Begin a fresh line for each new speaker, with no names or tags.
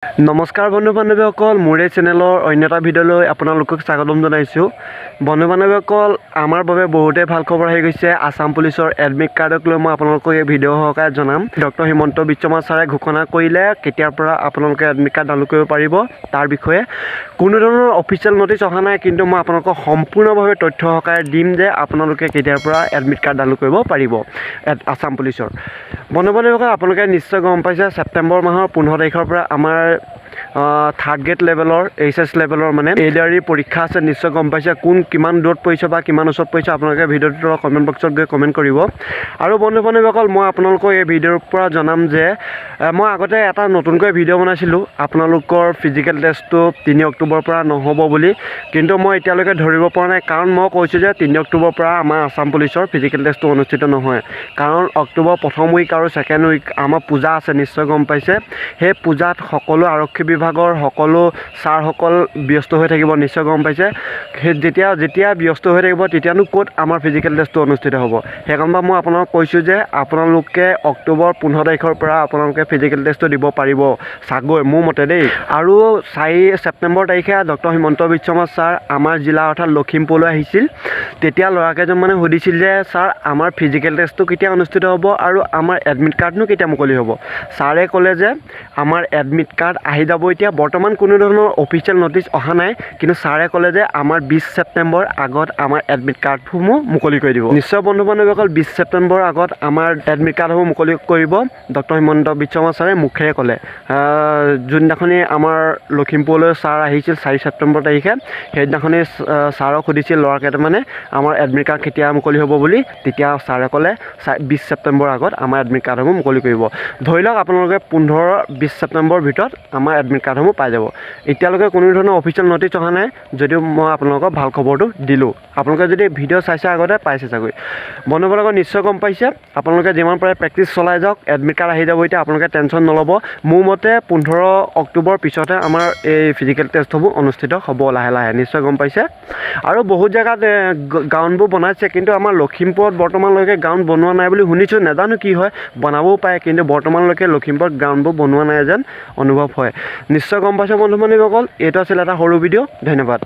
নমস্কাৰ বন্ধু বান্ধৱীসকল, মোৰ এই চেনেলৰ অন্য এটা ভিডিঅ'লৈ আপোনালোকক স্বাগতম জনাইছোঁ। বন্ধু বান্ধৱীসকল, আমাৰ বাবে বহুতেই ভাল খবৰ আহি গৈছে। আছাম পুলিচৰ এডমিট কাৰ্ডক লৈ মই আপোনালোকক এই ভিডিঅ' সহকাৰে জনাম। ডক্টৰ হিমন্ত বিশ্ব শৰ্মা ছাৰে ঘোষণা কৰিলে কেতিয়াৰ পৰা আপোনালোকে এডমিট কাৰ্ড ডাউনলোড কৰিব পাৰিব তাৰ বিষয়ে কোনো ধৰণৰ অফিচিয়েল নটিচ অহা নাই, কিন্তু মই আপোনালোকক সম্পূৰ্ণভাৱে তথ্য সহকাৰে দিম যে আপোনালোকে কেতিয়াৰ পৰা এডমিট কাৰ্ড ডাউনলোড কৰিব পাৰিব আছাম পুলিচৰ। বন্ধু বান্ধৱীসকল, আপোনালোকে নিশ্চয় গম পাইছে ছেপ্টেম্বৰ মাহৰ 15 তাৰিখৰ পৰা আমাৰ থাৰ্ড গ্ৰেড লেভেলৰ HS লেভেলৰ মানে ADRE পৰীক্ষা আছে। নিশ্চয় গম পাইছে কোন কিমান দূৰত পৰিছে বা কিমান ওচৰত পৰিছে। আপোনালোকে ভিডিঅ'টোৰ কমেণ্ট বক্সত গৈ কমেণ্ট কৰিব। আৰু বন্ধু বান্ধৱীসকল, মই আপোনালোকক এই ভিডিঅ'ৰ পৰা জনাম যে মই আগতে এটা নতুনকৈ ভিডিঅ' বনাইছিলোঁ আপোনালোকৰ ফিজিকেল টেষ্টটো 3 অক্টোবৰৰ পৰা নহ'ব বুলি, কিন্তু মই এতিয়ালৈকে ধৰিব পৰা নাই। কাৰণ মই কৈছোঁ যে 3 অক্টোবৰৰ পৰা আমাৰ আছাম পুলিচৰ ফিজিকেল টেষ্টটো অনুষ্ঠিত নহয়, কাৰণ অক্টোবৰ প্ৰথম উইক আৰু ছেকেণ্ড উইক আমাৰ পূজা আছে। নিশ্চয় গম পাইছে, সেই পূজাত সকলো আৰক্ষী বিভাগৰ সকলো ছাৰসকল ব্যস্ত হৈ থাকিব। নিশ্চয় গম পাইছে, সেই যেতিয়া ব্যস্ত হৈ থাকিব তেতিয়ানো ক'ত আমাৰ ফিজিকেল টেষ্টটো অনুষ্ঠিত হ'ব। সেইকাৰণে মই আপোনালোকক কৈছোঁ যে আপোনালোকে অক্টোবৰ 15 তাৰিখৰ পৰা আপোনালোকে ফিজিকেল টেষ্টটো দিব পাৰিব চাগৈ, মোৰ মতে দেই। আৰু 4 ছেপ্টেম্বৰ তাৰিখে ডক্টৰ হিমন্ত বিশ্ব শৰ্মা ছাৰ আমাৰ জিলা অৰ্থাৎ লখিমপুৰলৈ আহিছিল। তেতিয়া ল'ৰাকেইজনমানে সুধিছিল যে ছাৰ আমাৰ ফিজিকেল টেষ্টটো কেতিয়া অনুষ্ঠিত হ'ব আৰু আমাৰ এডমিট কাৰ্ডনো কেতিয়া মুকলি হ'ব। ছাৰে ক'লে যে আমাৰ এডমিট কাৰ্ড আহি যাব। এতিয়া বৰ্তমান কোনো ধৰণৰ অফিচিয়েল নটিচ অহা নাই, কিন্তু ছাৰে ক'লে যে আমাৰ 20 ছেপ্টেম্বৰ আগত আমাৰ এডমিট কাৰ্ডসমূহ মুকলি কৰি দিব। নিশ্চয় বন্ধু বান্ধৱীসকল, 20 ছেপ্টেম্বৰ আগত আমাৰ এডমিট কাৰ্ডসমূহ মুকলি কৰিব ডক্টৰ হিমন্ত বিশ্ব শৰ্মা ছাৰে মুখেৰে ক'লে। যোনদিনাখনি আমাৰ লখিমপুৰলৈ ছাৰ আহিছিল 4 ছেপ্টেম্বৰ তাৰিখে, সেইদিনাখনি ছাৰক সুধিছিল ল'ৰাকেইটামানে আমাৰ এডমিট কাৰ্ড কেতিয়া মুকলি হ'ব বুলি। তেতিয়া ছাৰে ক'লে 20 ছেপ্টেম্বৰ আগত আমাৰ এডমিট কাৰ্ডসমূহ মুকলি কৰিব। ধৰি লওক আপোনালোকে 15-20 ছেপ্টেম্বৰৰ ভিতৰত আমাৰ এডমিট কাৰ্ডসমূহ পাই যাব। এতিয়ালৈকে কোনো ধৰণৰ অফিচিয়েল নটিচ অহা নাই, যদিও মই আপোনালোকক ভাল খবৰটো দিলোঁ। আপোনালোকে যদি ভিডিঅ' চাইছে আগতে পাইছে চাগৈ। বন্ধুবিলাকক নিশ্চয় গম পাইছে, আপোনালোকে যিমান পাৰে প্ৰেক্টিচ চলাই যাওক। এডমিট কাৰ্ড আহি যাব, এতিয়া আপোনালোকে টেনশ্যন নল'ব। মোৰ মতে 15 অক্টোবৰ পিছতহে আমাৰ এই ফিজিকেল টেষ্টসমূহ অনুষ্ঠিত হ'ব লাহে লাহে। নিশ্চয় গম পাইছে। আৰু বহুত জেগাত গ্ৰাউণ্ডবোৰ বনাইছে, কিন্তু আমাৰ লখিমপুৰত বৰ্তমানলৈকে গ্ৰাউণ্ড বনোৱা নাই বুলি শুনিছোঁ। নাজানো কি হয়, বনাবও পাৰে, কিন্তু বৰ্তমানলৈকে লখিমপুৰত গ্ৰাউণ্ডবোৰ বনোৱা নাই যেন অনুভৱ হয়। নিশ্চয় গম পাইছে বন্ধু বান্ধৱীসকল। এইটো আছিল এটা সৰু ভিডিঅ'। ধন্যবাদ।